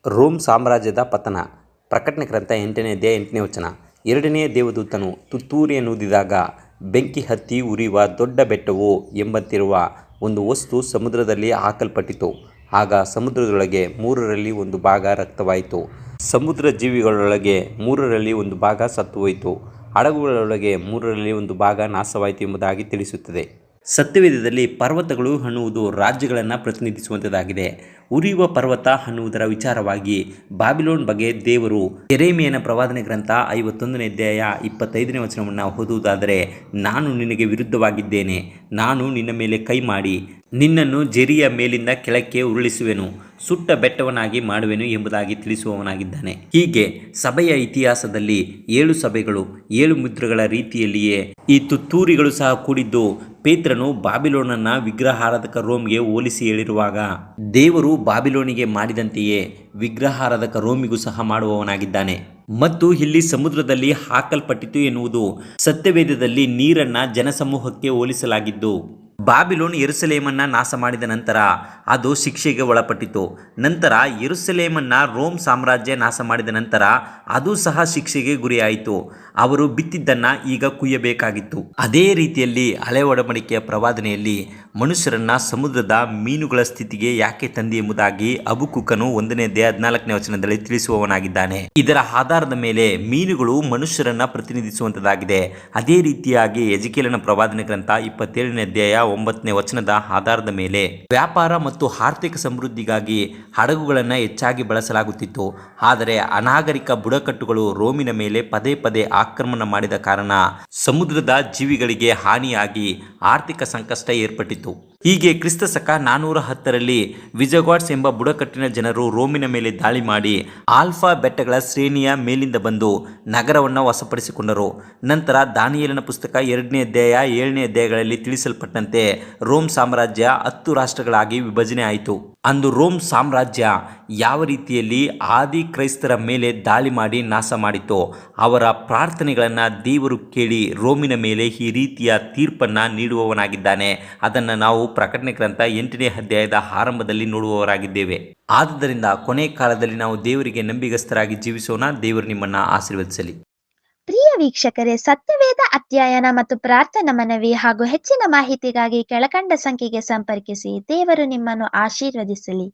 Rome ಸಾಮ್ರಾಜ್ಯದ ಪತನ. ಪ್ರಕಟಣೆ ಗ್ರಂಥ 8ನೇ ಅಧ್ಯಾಯ 8ನೇ ವಚನ. ಎರಡನೆಯ ದೇವದೂತನು ತುತ್ತೂರಿಯನ್ನೂದಿದಾಗ ಬೆಂಕಿ ಹತ್ತಿ ಉರಿಯುವ ದೊಡ್ಡ ಬೆಟ್ಟವು ಎಂಬಂತಿರುವ ಒಂದು ವಸ್ತು ಸಮುದ್ರದಲ್ಲಿ ಹಾಕಲ್ಪಟ್ಟಿತು. ಆಗ ಸಮುದ್ರದೊಳಗೆ 1/3 ಭಾಗ ರಕ್ತವಾಯಿತು. ಸಮುದ್ರ ಜೀವಿಗಳೊಳಗೆ 1/3 ಭಾಗ ಸತ್ತುಹೋಯಿತು. ಹಡಗುಗಳೊಳಗೆ 1/3 ಭಾಗ ನಾಶವಾಯಿತು ಎಂಬುದಾಗಿ ತಿಳಿಸುತ್ತದೆ. ಸತ್ಯವೇದದಲ್ಲಿ ಪರ್ವತಗಳು ಅನ್ನುವುದು ರಾಜ್ಯಗಳನ್ನು ಪ್ರತಿನಿಧಿಸುವಂಥದ್ದಾಗಿದೆ. ಉರಿಯುವ ಪರ್ವತ ಅನ್ನುವುದರ ವಿಚಾರವಾಗಿ ಬಾಬಿಲೋನ್ ಬಗ್ಗೆ ದೇವರು ಯೆರೆಮೀಯನ ಪ್ರವಾದನೆ ಗ್ರಂಥ 51ನೇ ಅಧ್ಯಾಯ 25ನೇ ವಚನವನ್ನು ಓದುವುದಾದರೆ, ನಾನು ನಿನಗೆ ವಿರುದ್ಧವಾಗಿದ್ದೇನೆ, ನಾನು ನಿನ್ನ ಮೇಲೆ ಕೈ ಮಾಡಿ ನಿನ್ನನ್ನು ಜೆರಿಯ ಮೇಲಿಂದ ಕೆಳಕ್ಕೆ ಉರುಳಿಸುವೆನು, ಸುಟ್ಟ ಬೆಟ್ಟವನ್ನಾಗಿ ಮಾಡುವೆನು ಎಂಬುದಾಗಿ ತಿಳಿಸುವವನಾಗಿದ್ದಾನೆ. ಹೀಗೆ ಸಭೆಯ ಇತಿಹಾಸದಲ್ಲಿ 7 ಸಭೆಗಳು 7 ಮುದ್ರೆಗಳ ರೀತಿಯಲ್ಲಿಯೇ ಈ ತುತ್ತೂರಿಗಳು ಸಹ ಕೂಡಿದ್ದು ಪೇತ್ರನು ಬಾಬಿಲೋನನ್ನ ವಿಗ್ರಹಾರಾಧಕ ರೋಮ್ಗೆ ಹೋಲಿಸಿ ಹೇಳಿರುವಾಗ ದೇವರು ಬಾಬಿಲೋನಿಗೆ ಮಾಡಿದಂತೆಯೇ ವಿಗ್ರಹಾರಾಧಕ ರೋಮಿಗೂ ಸಹ ಮಾಡುವವನಾಗಿದ್ದಾನೆ. ಮತ್ತು ಇಲ್ಲಿ ಸಮುದ್ರದಲ್ಲಿ ಹಾಕಲ್ಪಟ್ಟಿತು ಎನ್ನುವುದು ಸತ್ಯವೇದದಲ್ಲಿ ನೀರನ್ನ ಜನಸಮೂಹಕ್ಕೆ ಹೋಲಿಸಲಾಗಿದ್ದು, ಬಾಬಿಲೋನ್ ಯೆರೂಸಲೇಮನ್ನ ನಾಶ ಮಾಡಿದ ನಂತರ ಅದು ಶಿಕ್ಷೆಗೆ ಒಳಪಟ್ಟಿತು. ನಂತರ ಯೆರೂಸಲೇಮನ್ನ ರೋಮ್ ಸಾಮ್ರಾಜ್ಯ ನಾಶ ಮಾಡಿದ ನಂತರ ಅದು ಸಹ ಶಿಕ್ಷೆಗೆ ಗುರಿಯಾಯಿತು. ಅವರು ಬಿತ್ತಿದ್ದನ್ನ ಈಗ ಕುಯ್ಯಬೇಕಾಗಿತ್ತು. ಅದೇ ರೀತಿಯಲ್ಲಿ ಹಳೆ ಒಡಂಬಡಿಕೆಯ ಪ್ರವಾದನೆಯಲ್ಲಿ ಮನುಷ್ಯರನ್ನ ಸಮುದ್ರದ ಮೀನುಗಳ ಸ್ಥಿತಿಗೆ ಯಾಕೆ ತಂದಿ ಎಂಬುದಾಗಿ ಹಬಕ್ಕೂಕನು 1ನೇ ಅಧ್ಯಾಯ 14ನೇ ವಚನದಲ್ಲಿ ತಿಳಿಸುವವನಾಗಿದ್ದಾನೆ. ಇದರ ಆಧಾರದ ಮೇಲೆ ಮೀನುಗಳು ಮನುಷ್ಯರನ್ನ ಪ್ರತಿನಿಧಿಸುವಂತದ್ದಾಗಿದೆ. ಅದೇ ರೀತಿಯಾಗಿ ಎಜೆಕೇಲನ ಪ್ರವಾದನೆ ಗ್ರಂಥ 27ನೇ ಅಧ್ಯಾಯ 9ನೇ ವಚನದ ಆಧಾರದ ಮೇಲೆ ವ್ಯಾಪಾರ ಮತ್ತು ಆರ್ಥಿಕ ಸಮೃದ್ಧಿಗಾಗಿ ಹಡಗುಗಳನ್ನು ಹೆಚ್ಚಾಗಿ ಬಳಸಲಾಗುತ್ತಿತ್ತು. ಆದರೆ ಅನಾಗರಿಕ ಬುಡಕಟ್ಟುಗಳು ರೋಮಿನ ಮೇಲೆ ಪದೇ ಪದೇ ಆಕ್ರಮಣ ಮಾಡಿದ ಕಾರಣ ಸಮುದ್ರದ ಜೀವಿಗಳಿಗೆ ಹಾನಿಯಾಗಿ ಆರ್ಥಿಕ ಸಂಕಷ್ಟ ಏರ್ಪಟ್ಟಿತು. ಹೀಗೆ ಕ್ರಿಸ್ತ ಶಕ 410ರಲ್ಲಿ ವಿಜಾಗಾಟ್ಸ್ ಎಂಬ ಬುಡಕಟ್ಟಿನ ಜನರು ರೋಮಿನ ಮೇಲೆ ದಾಳಿ ಮಾಡಿ ಆಲ್ಫಾ ಬೆಟ್ಟಗಳ ಶ್ರೇಣಿಯ ಮೇಲಿಂದ ಬಂದು ನಗರವನ್ನು ವಶಪಡಿಸಿಕೊಂಡರು. ನಂತರ ದಾನಿಯೇಲನ ಪುಸ್ತಕ 2ನೇ ಅಧ್ಯಾಯ 7ನೇ ಅಧ್ಯಾಯಗಳಲ್ಲಿ ತಿಳಿಸಲ್ಪಟ್ಟಂತೆ ರೋಮ್ ಸಾಮ್ರಾಜ್ಯ 10 ರಾಷ್ಟ್ರಗಳಾಗಿ ವಿಭಜನೆ ಆಯಿತು. ಅಂದು ರೋಮ್ ಸಾಮ್ರಾಜ್ಯ ಯಾವ ರೀತಿಯಲ್ಲಿ ಆದಿ ಕ್ರೈಸ್ತರ ಮೇಲೆ ದಾಳಿ ಮಾಡಿ ನಾಶ ಮಾಡಿತೋ ಅವರ ಪ್ರಾರ್ಥನೆಗಳನ್ನು ದೇವರು ಕೇಳಿ ರೋಮಿನ ಮೇಲೆ ಈ ರೀತಿಯ ತೀರ್ಪನ್ನು ನೀಡುವವನಾಗಿದ್ದಾನೆ. ಅದನ್ನು ನಾವು ಪ್ರಕಟಣೆ ಗ್ರಂಥ 8ನೇ ಅಧ್ಯಾಯದ ಆರಂಭದಲ್ಲಿ ನೋಡುವವರಾಗಿದ್ದೇವೆ. ಆದುದರಿಂದ ಕೊನೆ ಕಾಲದಲ್ಲಿ ನಾವು ದೇವರಿಗೆ ನಂಬಿಗಸ್ತರಾಗಿ ಜೀವಿಸೋಣ. ದೇವರು ನಿಮ್ಮನ್ನು ಆಶೀರ್ವದಿಸಲಿ. ಪ್ರಿಯ ವೀಕ್ಷಕರೇ, ಸತ್ಯವೇದ ಅಧ್ಯಯನ ಮತ್ತು ಪ್ರಾರ್ಥನಾ ಮನವಿ ಹಾಗೂ ಹೆಚ್ಚಿನ ಮಾಹಿತಿಗಾಗಿ ಕೆಳಕಂಡ ಸಂಖ್ಯೆಗೆ ಸಂಪರ್ಕಿಸಿ. ದೇವರು ನಿಮ್ಮನ್ನು ಆಶೀರ್ವದಿಸಲಿ.